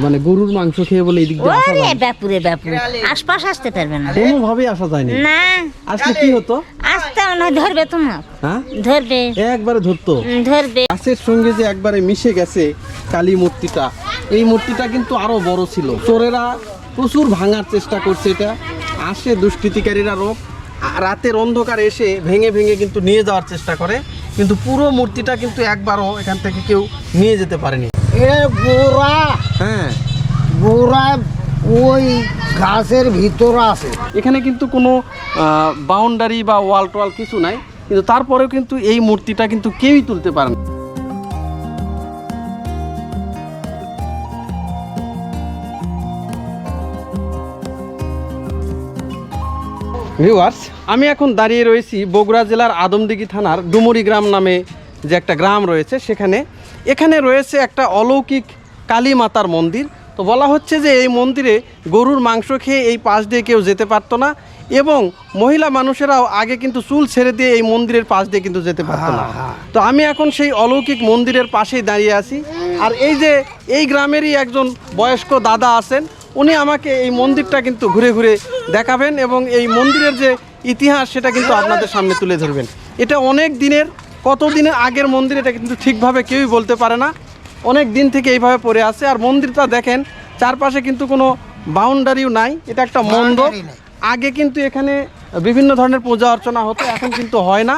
মানে গরুর মাংস খেয়ে বলে এদিক দিয়ে আসা যায় ব্যাপুরে ব্যাপুরে আশপাশ আসতে পারবে না, কোনোভাবে আসা যায়নি। না আসলে কি হতো? আসতে না ধরবে তোমার, হ্যাঁ ধরবে একবারে ধরতো। ধরবে। গাছের সঙ্গে যে একবারে মিশে গেছে কালী মূর্তিটা, এই মূর্তিটা কিন্তু আরো বড় ছিল। চোরেরা প্রচুর ভাঙার চেষ্টা করছে, এটা আসে দুষ্কৃতিকারীরা রাতের অন্ধকারে এসে ভেঙে ভেঙে কিন্তু নিয়ে যাওয়ার চেষ্টা করে, কিন্তু পুরো মূর্তিটা কিন্তু একবারও এখান থেকে কেউ নিয়ে যেতে পারেনি। গোড়া, হ্যাঁ গোড়া ওই গাছের ভিতরে আছে। এখানে কিন্তু কোনো বাউন্ডারি বা ওয়াল টোয়াল কিছু নাই, কিন্তু তারপরেও কিন্তু এই মূর্তিটা কিন্তু কেউই তুলতে পারে না। ভিউয়ার্স, আমি এখন দাঁড়িয়ে রয়েছি বগুড়া জেলার আদমদিঘি থানার ডুমুরি গ্রাম নামে যে একটা গ্রাম রয়েছে সেখানে। এখানে রয়েছে একটা অলৌকিক কালী মাতার মন্দির। তো বলা হচ্ছে যে এই মন্দিরে গরুর মাংস খেয়ে এই পাশ দিয়ে কেউ যেতে পারতো না, এবং মহিলা মানুষেরাও আগে কিন্তু চুল ছেড়ে দিয়ে এই মন্দিরের পাশ দিয়ে কিন্তু যেতে পারতো না। তো আমি এখন সেই অলৌকিক মন্দিরের পাশেই দাঁড়িয়ে আছি, আর এই যে এই গ্রামেরই একজন বয়স্ক দাদা আছেন, উনি আমাকে এই মন্দিরটা কিন্তু ঘুরে ঘুরে দেখাবেন এবং এই মন্দিরের যে ইতিহাস সেটা কিন্তু আপনাদের সামনে তুলে ধরবেন। এটা অনেক দিনের, কত দিনের আগের মন্দির এটা কিন্তু ঠিকভাবে কেউই বলতে পারে না, অনেক দিন থেকে এইভাবে পড়ে আছে। আর মন্দিরটা দেখেন চারপাশে কিন্তু কোনো বাউন্ডারিও নাই, এটা একটা মণ্ডপ। আগে কিন্তু এখানে বিভিন্ন ধরনের পূজা অর্চনা হতো, এখন কিন্তু হয় না।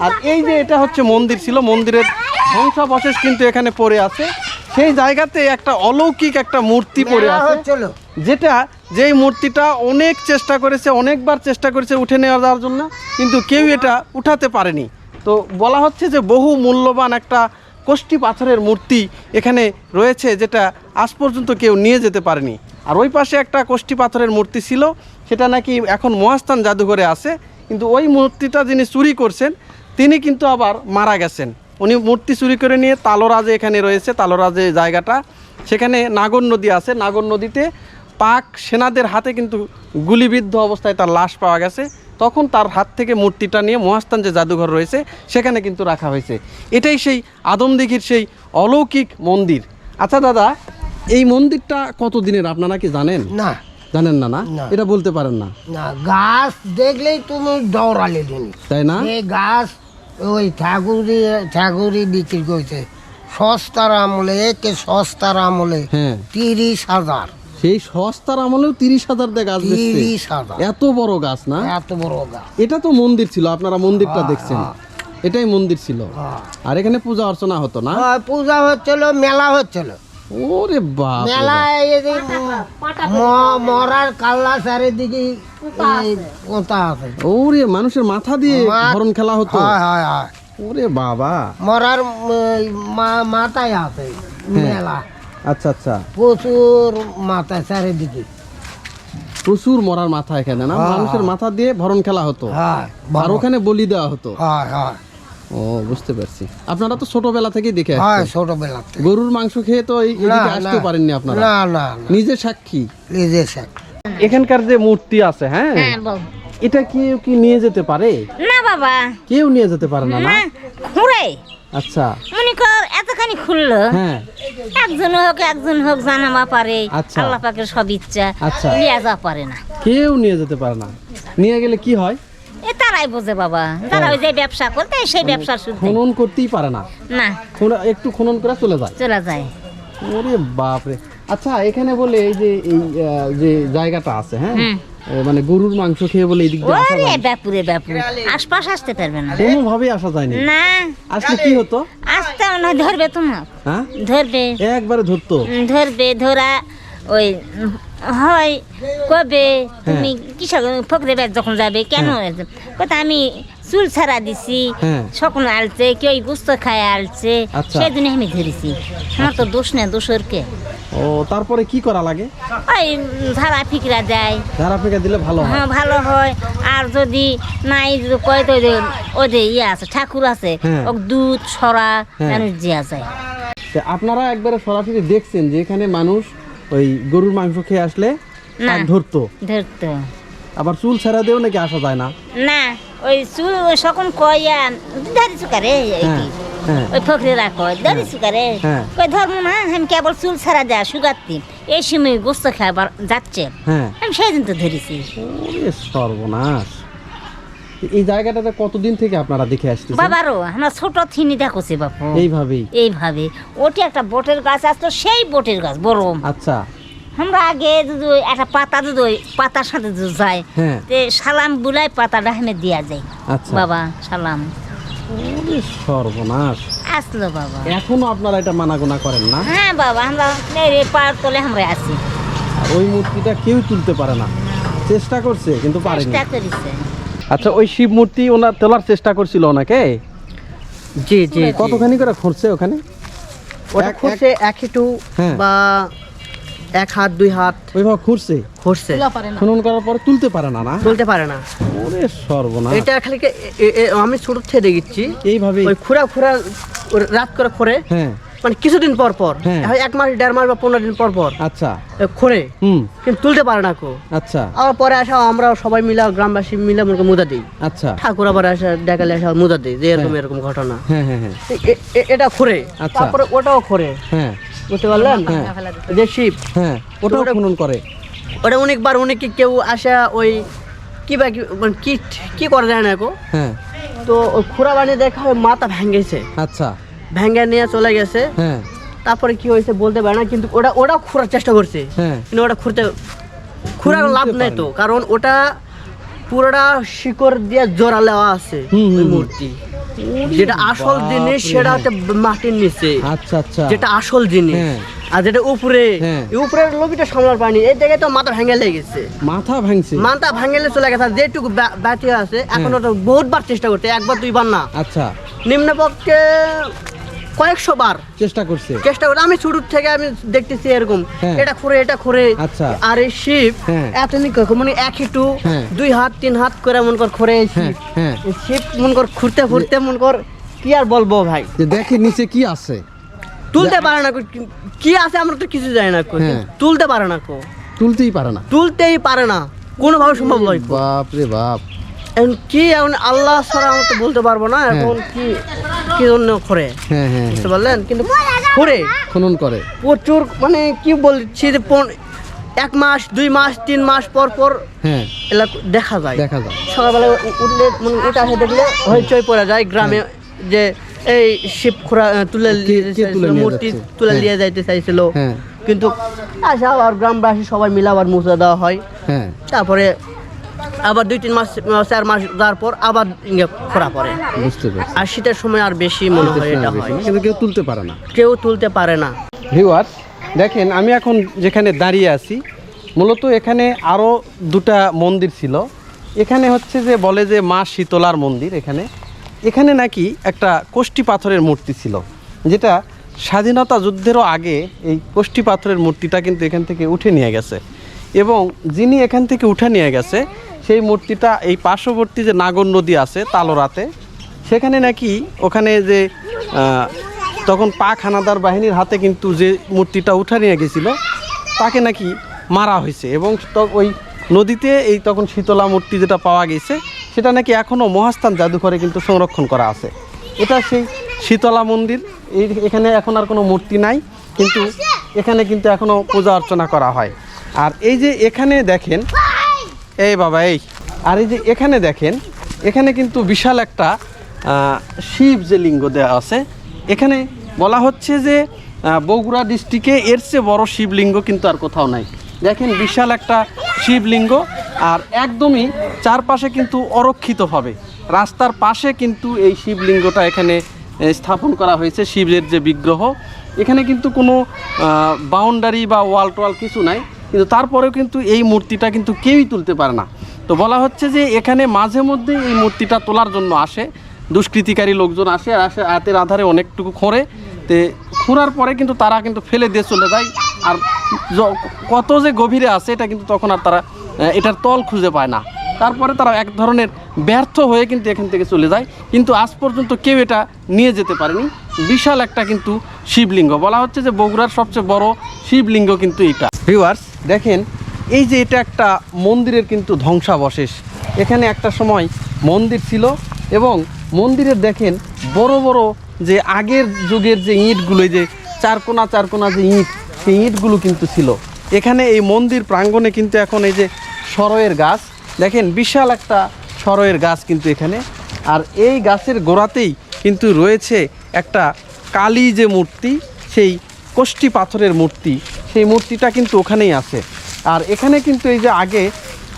আর এই যে এটা হচ্ছে মন্দির ছিল, মন্দিরের ধ্বংসাবশেষ কিন্তু এখানে পড়ে আছে। সেই জায়গাতে একটা অলৌকিক একটা মূর্তি পড়ে আছে, যেই মূর্তিটা অনেক চেষ্টা করেছে, অনেকবার চেষ্টা করেছে উঠে নেওয়া যাওয়ার জন্য, কিন্তু কেউ এটা উঠাতে পারেনি। তো বলা হচ্ছে যে বহু মূল্যবান একটা কোষ্ঠী পাথরের মূর্তি এখানে রয়েছে, যেটা আজ পর্যন্ত কেউ নিয়ে যেতে পারেনি। আর ওই পাশে একটা কোষ্ঠী পাথরের মূর্তি ছিল, সেটা নাকি এখন মহাস্থান জাদুঘরে আছে, কিন্তু ওই মূর্তিটা যিনি চুরি করছেন তিনি কিন্তু আবার মারা গেছেন। উনি মূর্তি চুরি করে নিয়ে তালোরাজে এখানে রয়েছে, তালোরাজে জায়গাটা, সেখানে নাগর নদী আছে, নাগর নদীতে পাক সেনাদের হাতে কিন্তু গুলিবিদ্ধ অবস্থায় তার লাশ পাওয়া গেছে। তখন তার হাত থেকে মূর্তিটা নিয়ে মহাস্থান যে জাদুঘর রয়েছে সেখানে কিন্তু রাখা হয়েছে। এটাই সেই আদমদিঘির সেই অলৌকিক মন্দির। আচ্ছা দাদা, এই মন্দিরটা কত দিনের আপনারা কি জানেন? না, জানেন না? না, এটা বলতে পারেন না? না, গাছ দেখলেই তুমি দৌড়ালে দিন, তাই না? এই গাছ ওই ঠাকুরি বিক্রি করছে সস্তার আমলে, সস্তার আমলে 30,000। সেই সস্তার আমলেও 30,000 দিয়ে গাছ বেচছে? 30,000। এত বড় গাছ না? এত বড় গাছ। এটা তো মন্দির ছিল, আপনারা মন্দিরটা দেখছেন, এটাই মন্দির ছিল। আর এখানে পূজা অর্চনা হতো না? পূজা হচ্ছিল, মেলা হচ্ছিল। ওরে বাপ, মেলায় মরার কাল্লা চারিদিকে পোতা আছে। ওরে মানুষের মাথা দিয়ে হরণ খেলা হতো? হয়। ওরে বাবা, মরার মাথায় আছে মেলা। আচ্ছা আচ্ছা, প্রচুর মাথা চারিদিকে, প্রচুর মরার মাথা এখানে না? মানুষের মাথা দিয়ে ভরণ খেলা হতো, আর ওখানে বলি দেওয়া হতো। ও, বুঝতে পারছি। আপনারা তো ছোটবেলা থেকেই দেখে আসছেন? ছোটবেলা গরুর মাংস খেয়ে তো এইদিকে আসতে পারেননি আপনারা? না, নিজে সাক্ষী। নিজের সাক্ষী। এখানকার যে মূর্তি আছে, হ্যাঁ, এটা কেউ কি নিয়ে যেতে পারে? না বাবা, কেউ নিয়ে যেতে পারে না? না, খুঁড়ে। আচ্ছা, মনে কর এতখানি খুললো, হ্যাঁ, একজন হোক জানাবা পারে। আচ্ছা। আল্লাহ পাকের সব ইচ্ছা, আচ্ছা, নিয়ে যা পারে না, কেউ নিয়ে যেতে পারে না। নিয়ে গেলে কি হয়? তারাই বোঝে বাবা, তারা ওই যে ব্যবসা করতে, সেই ব্যবসার সুদ খনন করতেই পারে না? না, একটু খনন করে চলে যায়। ওরে বাপ রে। আচ্ছা, এখানে বলে এই যে জায়গাটা আছে, হ্যাঁ, মানে গরুর মাংস খেয়ে বলে এদিক দিয়ে আসা যায়? ব্যাপুরে আশপাশ আসতে পারবে না, কোনোভাবে আসা যায়নি। না, আসলে কি হতো? আসতে না ধরবে তোমার, হ্যাঁ, ধরবে, একবারে ধরতো। ধরা ওই হয় কবে তুমি কিসব ফকরে ব্যাগ যখন যাবে, কেন কথা আমি চুল ছাড়া দিছি, সকল আলছে, কেউ গুস্ত খায় আলছে, সেদিনে আমি ধরেছি। আমার তো দোষ না, দোষের কে? ও, তারপরে কি করা লাগে? ওই ঝাড়া ফিকরা যায়, ঝাড়া ফিকরা দিলে ভালো হয়? হ্যাঁ, ভালো হয়। আর যদি নাই কয় তো ওদের ইয়ে আছে, ঠাকুর আছে, দুধ সরা মানুষ দেওয়া যায়। আপনারা একবারে সরাসরি দেখছেন যে এখানে মানুষ ওই গরুর মাংস খেয়ে আসলে ধরতো, আবার চুল ছেড়া দিয়েও নাকি আসা যায় না? না, ওই চুল সকল কয়া ধরে চুকারে, হ্যাঁ। ওই ফকরিরা কয় ধরিস করে হ্যাঁ। কই ধর্ম না আমি কেবল চুল ছাড়া দেয়া সুগার দিন এই সময় গোস্ত খাবার যাচ্ছে হ্যাঁ। আমি সেদিন তো ধরেছি। ওরে সর্বনাশ। এই জায়গাটাতে কতদিন থেকে আপনারা দেখে আসতেছেন? বাবারও আমরা ছোট থিনি দেখছি বাপু এইভাবেই? এইভাবে ওটি একটা বটের গাছ আসতো, সেই বটের গাছ বড়। আচ্ছা। আমরা আগে যদি একটা পাতা যদি ওই পাতার সাথে যদি যায় হ্যাঁ। তে সালাম বুলাই পাতাটা হেমে দিয়া যায়। আচ্ছা। বাবা সালাম। ওরে সর্বনাশ। আসলো বাবা। এখনো আপনারা এটা মানাগোনা করেন না? হ্যাঁ বাবা আমরা নেড়ে পার তোলে আমরা আছি। আর ওই মূর্তিটা কেউ তুলতে পারে না, চেষ্টা করছে কিন্তু পারেনি। চেষ্টা করেছে। আচ্ছা, ওই শিব মূর্তি ওনার তোলার চেষ্টা করছিল ওনাকে? জি জি কতখানি করে খুঁড়ছে ওখানে? ওটা খুঁড়ছে 1 হাঁটু হ্যাঁ। বা 1 হাত 2 হাত ওইভাবে খুঁড়ছে, খুঁড়ছে, খনন করার পরে তুলতে পারে না? না, তুলতে পারে না। ওরে সর্বনাশ। এটা খালি আমি ছোট থেকে দেখেছি এইভাবে? ওই খুঁড়া রাত করে খোঁড়ে, হ্যাঁ। মানে কিছুদিন পর পর, হ্যাঁ। 1 মাস 1.5 মাস বা 15 দিন পর পর আচ্ছা। খোঁড়ে, কিন্তু তুলতে পারে না কো। আচ্ছা আবার পরে আসা আমরা সবাই মিলে গ্রামবাসী মিলে মনে মুদা দিই। আচ্ছা। ঠাকুর আবার আসা দেখালে আসা মুদা দিই যে এরকম হ্যাঁ। এরকম ঘটনা। হ্যাঁ হ্যাঁ হ্যাঁ। এটা খোঁড়ে, আচ্ছা। তারপরে ওটাও খোঁড়ে, হ্যাঁ বুঝতে পারলেন? হ্যাঁ। যে শিব, হ্যাঁ, ওটাও খনন করে। ওটা অনেকবার অনেকে কেউ আসা ওই কি বা মানে কি করে যায় না কো। হ্যাঁ। তো ওই খুঁড়া বানিয়ে দেখা হয় মাথা ভেঙেছে, আচ্ছা। ভেঙে নিয়ে চলে গেছে। হ্যাঁ। তারপরে কি হয়েছে বলতে পারে না, কিন্তু ওটা খোঁড়ার চেষ্টা করছে, হ্যাঁ। কিন্তু ওটা খুঁড়ার লাভ নেই তো, কারণ ওটা পুরোটা শিকড় দিয়ে জোড়া দেওয়া আছে ওই মূর্তি। যেটা আসল জিনিস সেটা হচ্ছে মাটির নিচে। আচ্ছা আচ্ছা। যেটা আসল জিনিস। হ্যাঁ। আর যেটা উপরে, হ্যাঁ। এই উপরের লোকটা সামলার পানি, এই জায়গায় তো মাথা ভেঙে লেগেছে, মাথা ভাঙছে? মাথা ভাঙলে চলে গেছে। আর যেটুকু বাতি আছে এখনো তো বহুতবার চেষ্টা করতে, 1 বার 2 বার না, আচ্ছা, নিম্নপক্ষে কয়েকশো বার চেষ্টা করছে। আমি শুরু থেকে আমি দেখতেছি এরকম, হ্যাঁ। এটা খুঁড়ে। আচ্ছা। আর এই শিব হ্যাঁ। এতনি মানে 1 হাঁটু হ্যাঁ। 2 হাত 3 হাত করে মন কর খুঁড়ে এই শিব। হ্যাঁ। এই শিব মন কর খুঁড়তে মন কর কি আর বলবো ভাই, যে দেখি নিচে কি আছে, তুলতে পারে না কি আছে আমরা তো কিছু জানি না কো, হ্যাঁ। তুলতে পারে না কো, তুলতেই পারে না? তুলতেই পারে না, কোনোভাবে সম্ভব নয় কো। বাপ রে বাপ। এখন কি এখন আল্লাহ ছাড়া আমরা তো বলতে পারবো না এখন কি জন্য খুঁড়ে, হ্যাঁ হ্যাঁ বুঝতে পারলেন? কিন্তু খুঁড়ে খনন করে প্রচুর, মানে কি বলছি যে 1 মাস 2 মাস 3 মাস পর পর হ্যাঁ এলা দেখা যায়। সকালবেলা উঠলে মানে উঠে আসে দেখলে হইচই পড়ে যায় গ্রামে, যে এই শিব খুঁড়া তুলে মূর্তি তুলে নিয়ে যাইতে চাইছিল, কিন্তু আসা আবার গ্রামবাসী সবাই মিলে আবার মুছে দেওয়া হয়। তারপরে আবার 2-3 মাস 4 মাস যাওয়ার পর আবার খোঁড়া পড়ে। বুঝতে পারছি। আর শীতের সময় আর বেশি মনে হয় এটা হয়, কিন্তু কেউ তুলতে পারে না। কেউ তুলতে পারে না। ভিউয়ার্স দেখেন, আমি এখন যেখানে দাঁড়িয়ে আছি মূলত এখানে আরও 2টা মন্দির ছিল। এখানে হচ্ছে যে বলে যে মা শীতলার মন্দির। এখানে নাকি একটা কোষ্ঠী পাথরের মূর্তি ছিল, যেটা স্বাধীনতা যুদ্ধেরও আগে এই কোষ্ঠী পাথরের মূর্তিটা কিন্তু এখান থেকে উঠে নিয়ে গেছে, এবং যিনি এখান থেকে উঠে নিয়ে গেছে সেই মূর্তিটা এই পার্শ্ববর্তী যে নাগর নদী আছে তালোরাতে, সেখানে নাকি ওখানে যে তখন পাক হানাদার বাহিনীর হাতে কিন্তু যে মূর্তিটা উঠে নিয়ে গেছিল তাকে নাকি মারা হয়েছে, এবং ওই নদীতে এই তখন শীতলা মূর্তি যেটা পাওয়া গেছে সেটা নাকি এখনও মহাস্থান জাদুঘরে কিন্তু সংরক্ষণ করা আছে। এটা সেই শীতলা মন্দির। এখানে এখন আর কোনো মূর্তি নাই, কিন্তু এখানে কিন্তু এখনও পূজা অর্চনা করা হয়। আর এই যে এখানে দেখেন, এই বাবা এই, আর এই যে এখানে দেখেন, এখানে কিন্তু বিশাল একটা শিব যে লিঙ্গ দেওয়া আছে। এখানে বলা হচ্ছে যে বগুড়া ডিস্ট্রিক্টে এর চেয়ে বড় শিবলিঙ্গ কিন্তু আর কোথাও নাই। দেখেন বিশাল একটা শিবলিঙ্গ, আর একদমই চারপাশে কিন্তু অরক্ষিতভাবে রাস্তার পাশে কিন্তু এই শিবলিঙ্গটা এখানে স্থাপন করা হয়েছে। শিবের যে বিগ্রহ, এখানে কিন্তু কোনো বাউন্ডারি বা ওয়াল টোয়াল কিছু নাই, কিন্তু তারপরেও কিন্তু এই মূর্তিটা কিন্তু কেউই তুলতে পারে না। তো বলা হচ্ছে যে এখানে মাঝে মধ্যে এই মূর্তিটা তোলার জন্য আসে দুষ্কৃতিকারী লোকজন, আসে রাতের আধারে অনেকটুকু খোঁড়ে, তে খোঁড়ার পরে কিন্তু তারা কিন্তু ফেলে দিয়ে চলে যায়। আর কত যে গভীরে আছে এটা কিন্তু তখন আর তারা এটার তল খুঁজে পায় না। তারপরে তারা এক ধরনের ব্যর্থ হয়ে কিন্তু এখান থেকে চলে যায়, কিন্তু আজ পর্যন্ত কেউ এটা নিয়ে যেতে পারেনি। বিশাল একটা কিন্তু শিবলিঙ্গ, বলা হচ্ছে যে বগুড়ার সবচেয়ে বড় শিবলিঙ্গ কিন্তু এটা। ভিউয়ার্স দেখেন, এই যে এটা একটা মন্দিরের কিন্তু ধ্বংসাবশেষ। এখানে একটা সময় মন্দির ছিল, এবং মন্দিরের দেখেন বড় বড় যে আগের যুগের যে ইঁটগুলো, যে চারকোনা যে ইঁট, সেই ইঁটগুলো কিন্তু ছিল এখানে। এই মন্দির প্রাঙ্গণে কিন্তু এখন এই যে সরয়ের গাছ দেখেন, বিশাল একটা সরয়ের গাছ কিন্তু এখানে। আর এই গাছের গোড়াতেই কিন্তু রয়েছে একটা কালী যে মূর্তি, সেই কোষ্ঠী পাথরের মূর্তি, সেই মূর্তিটা কিন্তু ওখানেই আছে। আর এখানে কিন্তু এই যে আগে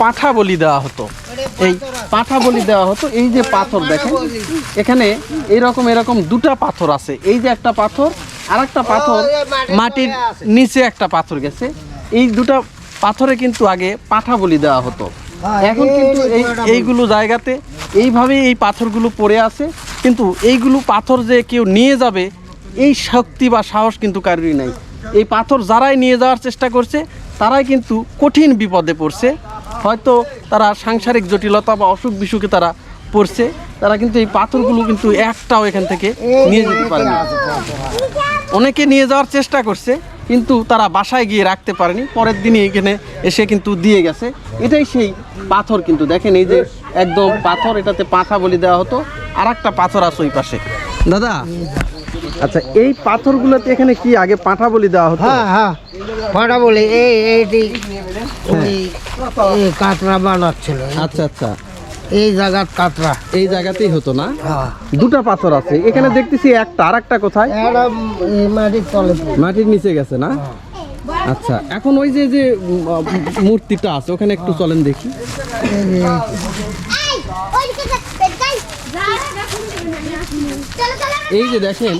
পাঁঠা বলি দেওয়া হতো, এই পাঁঠা বলি দেওয়া হতো। এই যে পাথর দেখেন এখানে এরকম দুটা পাথর আছে, এই যে একটা পাথর আর একটা পাথর মাটির নিচে একটা পাথর গেছে, এই দুটা পাথরে কিন্তু আগে পাঁঠা বলি দেওয়া হতো। এখন কিন্তু এইগুলো জায়গাতে এইভাবেই এই পাথরগুলো পড়ে আছে, কিন্তু এইগুলো পাথর যে কেউ নিয়ে যাবে এই শক্তি বা সাহস কিন্তু কারোরই নাই। এই পাথর যারাই নিয়ে যাওয়ার চেষ্টা করছে তারাই কিন্তু কঠিন বিপদে পড়ছে, হয়তো তারা সাংসারিক জটিলতা বা অসুখ বিসুখে তারা পড়ছে, তারা কিন্তু এই পাথরগুলো কিন্তু একটাও এখান থেকে নিয়ে যেতে পারেনি। অনেকে নিয়ে যাওয়ার চেষ্টা করছে কিন্তু তারা বাসায় গিয়ে রাখতে পারেনি, পরের দিনই এখানে এসে কিন্তু দিয়ে গেছে। এটাই সেই পাথর কিন্তু দেখেন, এই যে একদম পাথর, এটাতে পাঁঠা বলি দেওয়া হতো। আর একটা পাথর আছে ওই পাশে। দাদা, আচ্ছা এই পাথরগুলোতে এখানে কি আগে পাঁঠা বলি দেওয়া হতো? হ্যাঁ পাঁঠা বলি এইটি কাতরা বানাচ্ছিল। আচ্ছা আচ্ছা, এই জায়গার কাতরা এই জায়গাতেই হতো না? হ্যাঁ। দুটা পাথর আছে এখানে দেখতেছি, একটা আর একটা কোথায়? মাটির তলে মাটির নিচে গেছে না? আচ্ছা, এখন ওই যে যে মূর্তিটা আছে ওখানে একটু চলেন দেখি। এই যে দেখেন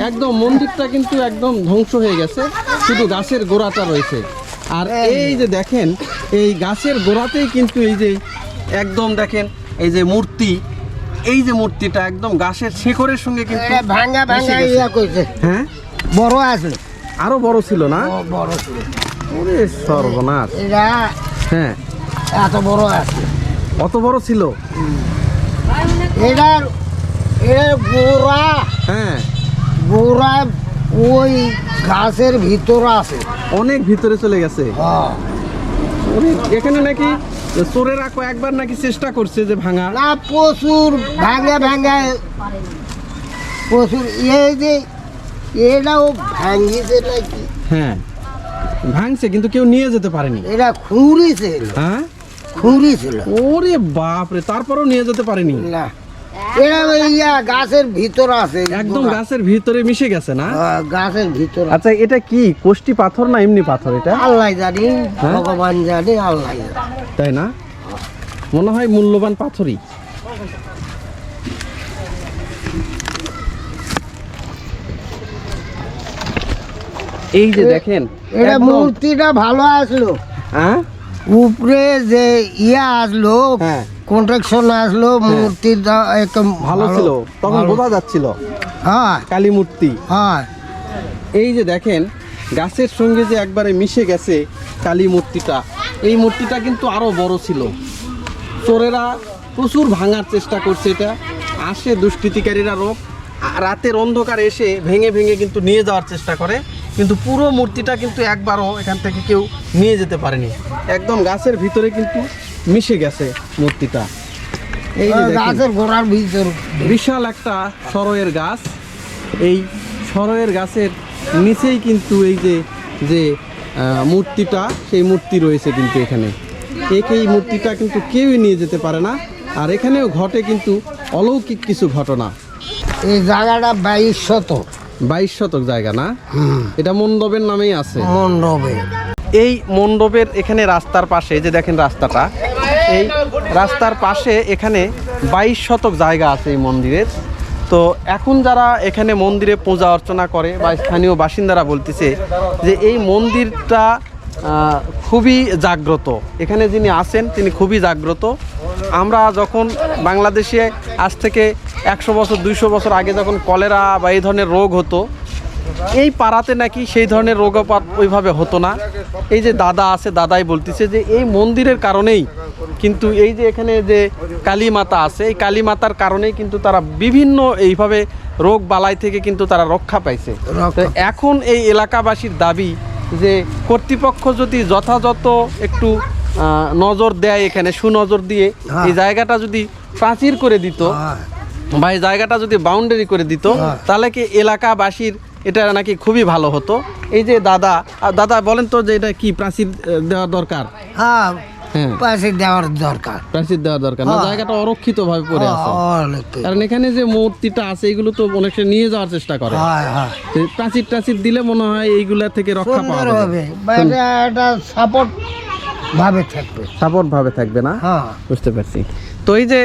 একদম মন্দিরটা কিন্তু একদম ধ্বংস হয়ে গেছে, শুধু গাছের গোড়াটা রয়েছে। আর এই যে দেখেন এই গাছের গোড়াতেই কিন্তু এই যে একদম দেখেন এই যে মূর্তি, এই যে মূর্তিটা একদম গাছের শিকড়ের সঙ্গে কিন্তু ভাঙা মিশে গেছে। ইয়া করছে। হ্যাঁ, বড় আসলে আরো বড় ছিল না? বড় ছিল। ওরে সর্বনাশ! এরা হ্যাঁ, এত বড় আসলে, অত বড় ছিল? এটার গোড়া হ্যাঁ, গোড়া ওই গাছের ভিতর আছে। অনেক ভিতরে চলে গেছে। হ্যাঁ। ওরে, এখানে নাকি চোরেরা কয়েকবার নাকি চেষ্টা করছে যে ভাঙা। না, প্রচুর ভাঙা প্রচুর। এই যে এটাও ভাঙিছে নাকি? হ্যাঁ, ভাঙছে কিন্তু কেউ নিয়ে যেতে পারেনি। এটা খুঁড়িছে। হ্যাঁ, খুঁড়িছিল। ওরে বাপরে, তারপরেও নিয়ে যেতে পারেনি? না, এটা ইয়া গাছের ভিতর আছে, একদম গাছের ভিতরে মিশে গেছে না? গাছের ভিতর। আচ্ছা, এটা কি কোষ্ঠী পাথর না এমনি পাথর এটা? আল্লাহ জানি, হ্যাঁ? ভগবান জানি, আল্লাহ জানি। তাই না? মনে হয় মূল্যবান পাথরই। এই যে দেখেন এটা একদম- মূর্তিটা ভালো আসলো, হ্যাঁ? উপরে যে ইয়া আসলো, হ্যাঁ। কন্ট্রাকশন আসলো, মূর্তিটা একদম ভালো ছিল, তখন বোঝা যাচ্ছিল হ্যাঁ কালী মূর্তি। হ্যাঁ। এই যে দেখেন গাছের সঙ্গে যে একবারে মিশে গেছে কালী মূর্তিটা, এই মূর্তিটা কিন্তু আরো বড় ছিল। চোরেরা প্রচুর ভাঙার চেষ্টা করছে, এটা আসে দুষ্কৃতিকারীরা রাতের অন্ধকারে এসে ভেঙে ভেঙে কিন্তু নিয়ে যাওয়ার চেষ্টা করে, কিন্তু পুরো মূর্তিটা কিন্তু একবারও এখান থেকে কেউ নিয়ে যেতে পারেনি। একদম গাছের ভিতরে কিন্তু মিশে গেছে মূর্তিটা। এই যে দেখেন, গাছের গোড়ার ভিতর বিশাল একটা সরয়ের গাছ, এই সরয়ের গাছের নিচেই কিন্তু এই যে যে মূর্তিটা, সেই মূর্তি রয়েছে কিন্তু এখানে। এই মূর্তিটা কিন্তু কেউই নিয়ে যেতে পারে না। আর এখানেও ঘটে কিন্তু অলৌকিক কিছু ঘটনা। এই জায়গাটা 22 শতক। 22 শতক জায়গা না? এটা মণ্ডপের নামেই আছে। মণ্ডপে এই মণ্ডপের এখানে রাস্তার পাশে যে দেখেন রাস্তাটা, এই রাস্তার পাশে এখানে 22 শতক জায়গা আছে এই মন্দিরের। তো এখন যারা এখানে মন্দিরে পূজা অর্চনা করে বা স্থানীয় বাসিন্দারা বলতেছে যে এই মন্দিরটা খুবই জাগ্রত, এখানে যিনি আছেন তিনি খুবই জাগ্রত। আমরা যখন বাংলাদেশে আজ থেকে 100 বছর 200 বছর আগে যখন কলেরা বা এই ধরনের রোগ হতো, এই পাড়াতে নাকি সেই ধরনের রোগপাত ওইভাবে হতো না। এই যে দাদা আছে, দাদাই বলতেছে যে এই মন্দিরের কারণেই কিন্তু এই যে এখানে যে কালী মাতা আছে, এই কালী মাতার কারণেই কিন্তু তারা বিভিন্ন এইভাবে রোগ বালাই থেকে কিন্তু তারা রক্ষা পাইছে। তো এখন এই এলাকাবাসীর দাবি যে কর্তৃপক্ষ যদি যথাযথ একটু নজর দেয়, এখানে সুনজর দিয়ে এই জায়গাটা যদি প্রাচীর করে দিত, ভাই জায়গাটা যদি বাউন্ডারি করে দিত তাহলে কি এলাকাবাসীর এটা নাকি খুবই ভালো হতো। এই যে দাদা বলেন তো যে এটা কি প্রাচীর দেওয়া দরকার? হ্যাঁ হ্যাঁ পাশে দেওয়ার দরকার। প্রাচীর দেওয়া দরকার না, জায়গাটা অরক্ষিত ভাবে পড়ে আছে। অনেক। কারণ এখানে যে মূর্তিটা আছে এগুলো তো অনেকটা নিয়ে যাওয়ার চেষ্টা করে। হ্যাঁ হ্যাঁ তো প্রাচীর দিলে মনে হয় এইগুলা থেকে রক্ষা পাওয়া সুন্দর যাবে, হবে, বাইরে একটা সাপোর্ট ভাবে থাকবে। সাপোর্ট ভাবে থাকবে না। হ্যাঁ বুঝতে পারছি। তো এই যে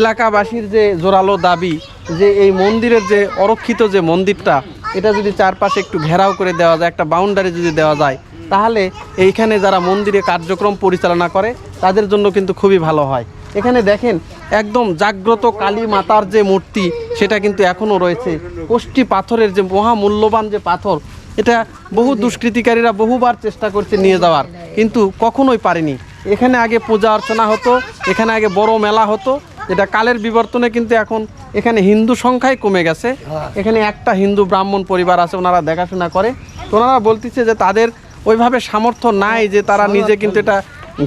এলাকাবাসীর যে জোরালো দাবি যে এই মন্দিরের যে অরক্ষিত যে মন্দিরটা এটা যদি চারপাশে একটু ঘেরাও করে দেওয়া যায়, একটা বাউন্ডারি যদি দেওয়া যায়, তাহলে এইখানে যারা মন্দিরে কার্যক্রম পরিচালনা করে তাদের জন্য কিন্তু খুবই ভালো হয়। এখানে দেখেন একদম জাগ্রত কালী মাতার যে মূর্তি সেটা কিন্তু এখনও রয়েছে। কোষ্ঠী পাথরের যে মহামূল্যবান যে পাথর, এটা বহু দুষ্কৃতিকারীরা বহুবার চেষ্টা করছে নিয়ে যাওয়ার, কিন্তু কখনোই পারেনি। এখানে আগে পূজা অর্চনা হতো, এখানে আগে বড় মেলা হতো, যেটা কালের বিবর্তনে কিন্তু এখন এখানে হিন্দু সংখ্যাই কমে গেছে। এখানে একটা হিন্দু ব্রাহ্মণ পরিবার আছে, ওনারা দেখাশোনা করে। তো ওনারা বলতেছে যে তাদের ওইভাবে সামর্থ্য নাই যে তারা নিজে কিন্তু এটা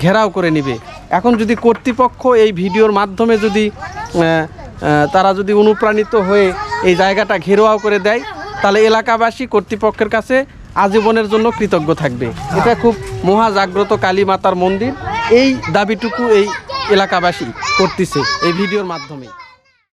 ঘেরাও করে নিবে। এখন যদি কর্তৃপক্ষ এই ভিডিওর মাধ্যমে যদি তারা যদি অনুপ্রাণিত হয়ে এই জায়গাটা ঘেরাও করে দেয়, তাহলে এলাকাবাসী কর্তৃপক্ষের কাছে আজীবনের জন্য কৃতজ্ঞ থাকবে। এটা খুব মহাজাগ্রত কালী মাতার মন্দির, এই দাবিটুকু এই এলাকাবাসী করতেছে এই ভিডিওর মাধ্যমে।